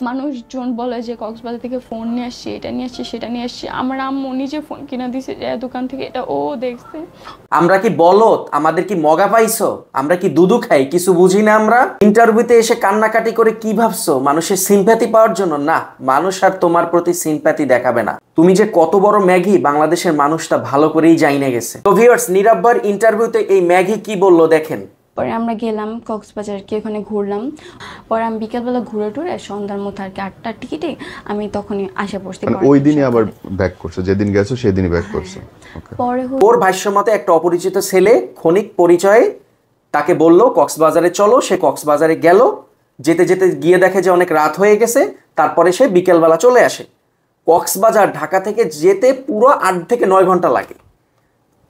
মানুষজন বলে যে কক্সবাজার থেকে ফোন নিয়ে আসছি, এটা নিয়ে আসছি, সেটা নিয়ে আসছি। আমার আম্মু নিজে ফোন কিনা দিছে যে দোকান থেকে, এটা ও দেখছে। আমরা কি বলদ? আমাদের কি মগা পাইছো? আমরা কি দুধু খাই? কিছু বুঝি না আমরা? ইন্টারভিউতে এসে কান্নাকাটি করে কি ভাবছো? মানুষের সিম্প্যাথি পাওয়ার জন্য? না, মানুষ আর তোমার প্রতি সিম্প্যাথি দেখাবে না। তুমি যে কত বড় ম্যাগি বাংলাদেশের মানুষটা ভালো করেই জাইনে গেছে। তো ভিউয়ার্স, নীরব্বার ইন্টারভিউতে এই ম্যাগি কি বললো দেখেন। পরে আমরা গেলাম কক্সবাজারকে, ওখানে ঘুরলাম। পরে আমি বিকেলবেলা ঘুরে টুরে সন্ধ্যার মধ্যে আর কি 8টার টিকিটে আমি তখনই আসে পড়ছি। ওই দিনই আবার ব্যাক করছো, যেদিন গেছো সেদিনই ব্যাক করছো। পরে ওর ভাষ্যমতে একটা অপরিচিত ছেলে ক্ষণিক পরিচয়ে তাকে বলল কক্সবাজারে চলো। সে কক্সবাজারে গেল, যেতে যেতে গিয়ে দেখে যে অনেক রাত হয়ে গেছে। তারপরে সে বিকেলবেলা চলে আসে। কক্সবাজার ঢাকা থেকে যেতে পুরো 8 থেকে 9 ঘন্টা লাগে।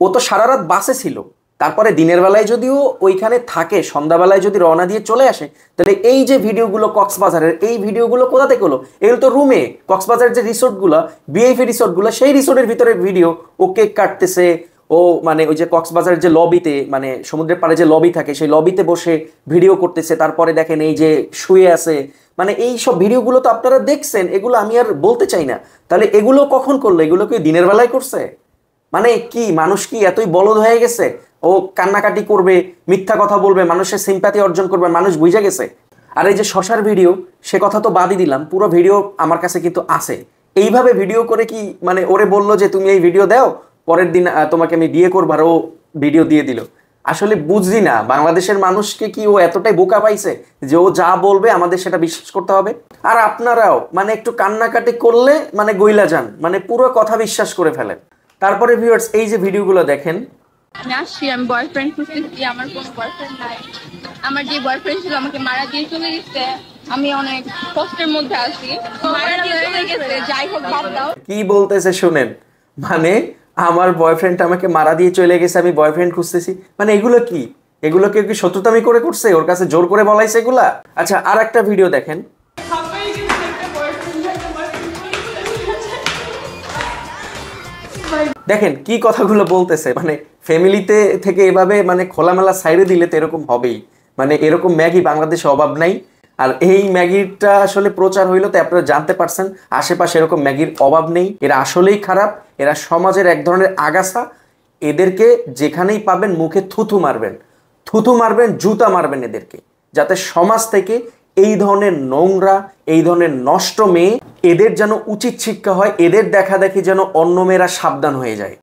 ও তো সারা রাত বাসে ছিল। তারপরে দিনের বেলায় যদিও ওইখানে থাকে, সন্ধ্যাবেলায় যদি রওনা দিয়ে চলে আসে, তাহলে এই যে ভিডিওগুলো কক্সবাজারের, এই ভিডিওগুলো কোথা থেকে হলো? এগুলো তো রুমে, কক্সবাজারের যে রিসোর্টগুলো, বিআইপি রিসোর্টগুলো, সেই রিসোর্টের ভিতরে ভিডিও। ও কেক কাটতেছে, ও মানে ওই যে কক্সবাজারের যে লবিতে, মানে সমুদ্রের পাড়ে যে লবি থাকে, সেই লবিতে বসে ভিডিও করতেছে। তারপরে দেখেন এই যে শুয়ে আছে। মানে এই সব ভিডিওগুলো তো আপনারা দেখছেন, এগুলো আমি আর বলতে চাই না। তাহলে এগুলো কখন করলো? এগুলো কি দিনের বেলায় করছে? মানে কি মানুষ কি এতই বলদ হয়ে গেছে? ও কান্নাকাটি করবে, মিথ্যা কথা বলবে, মানুষের সিম্প্যাথি অর্জন করবে, মানুষ বুঝে গেছে। আর এই যে শশার ভিডিও, সে কথা তো বাদই দিলাম, পুরো ভিডিও আমার কাছে কিন্তু আছে। এইভাবে ভিডিও করে কি মানে ওরে বললো যে তুমি এই ভিডিও দাও, পরের দিন তোমাকে আমি বিয়ে করবো, আর ও ভিডিও দিয়ে দিল। আসলে বুঝছি না বাংলাদেশের মানুষকে কি ও এতটাই বোকা পাইছে যে ও যা বলবে আমাদের সেটা বিশ্বাস করতে হবে? আর আপনারাও মানে একটু কান্নাকাটি করলে মানে গইলা যান, মানে পুরো কথা বিশ্বাস করে ফেলেন। তারপরে ভিউয়ার্স, এই যে ভিডিওগুলো দেখেন। আমি আসছি, আমি বয়ফ্রেন্ড খুঁজতেছি, আমার কোনো বয়ফ্রেন্ড নাই। আমার যে বয়ফ্রেন্ড ছিল আমাকে মারা দিয়ে চলে গেছে। আমি অনেক কষ্টের মধ্যে আছি, মারা দিয়ে চলে গেছে। যাই হোক, বাদ দাও। কি বলতেছে শুনেন, মানে আমার বয়ফ্রেন্ড আমাকে মারা দিয়ে চলে গেছে, আমি বয়ফ্রেন্ড খুঁজতেছি। মানে এগুলো কি? এগুলো কেউ কি শত্রুতামি করে করছে? ওর কাছে জোর করে বলাইছে এগুলা? আচ্ছা, আর একটা ভিডিও দেখেন। দেখেন কি কথাগুলো বলতেছে। মানে ফ্যামিলিতে থেকে এভাবে মানে খোলামেলা সাইডে দিলে তো এরকম হবেই। মানে এরকম ম্যাগি বাংলাদেশে অভাব নাই। আর এই ম্যাগিটা আসলে প্রচার হইলো তো আপনারা জানতে পারছেন আশেপাশে এরকম ম্যাগির অভাব নেই। এরা আসলেই খারাপ, এরা সমাজের এক ধরনের আগাছা। এদেরকে যেখানেই পাবেন মুখে থুথু মারবেন, থুথু মারবেন, জুতা মারবেন এদেরকে, যাতে সমাজ থেকে এই ধরনের নোংরা, এই ধরনের নষ্ট মেয়ে, এদের যেন উচিত শিক্ষা হয়, এদের দেখা দেখি যেন অন্য মেয়েরা সাবধান হয়ে যায়।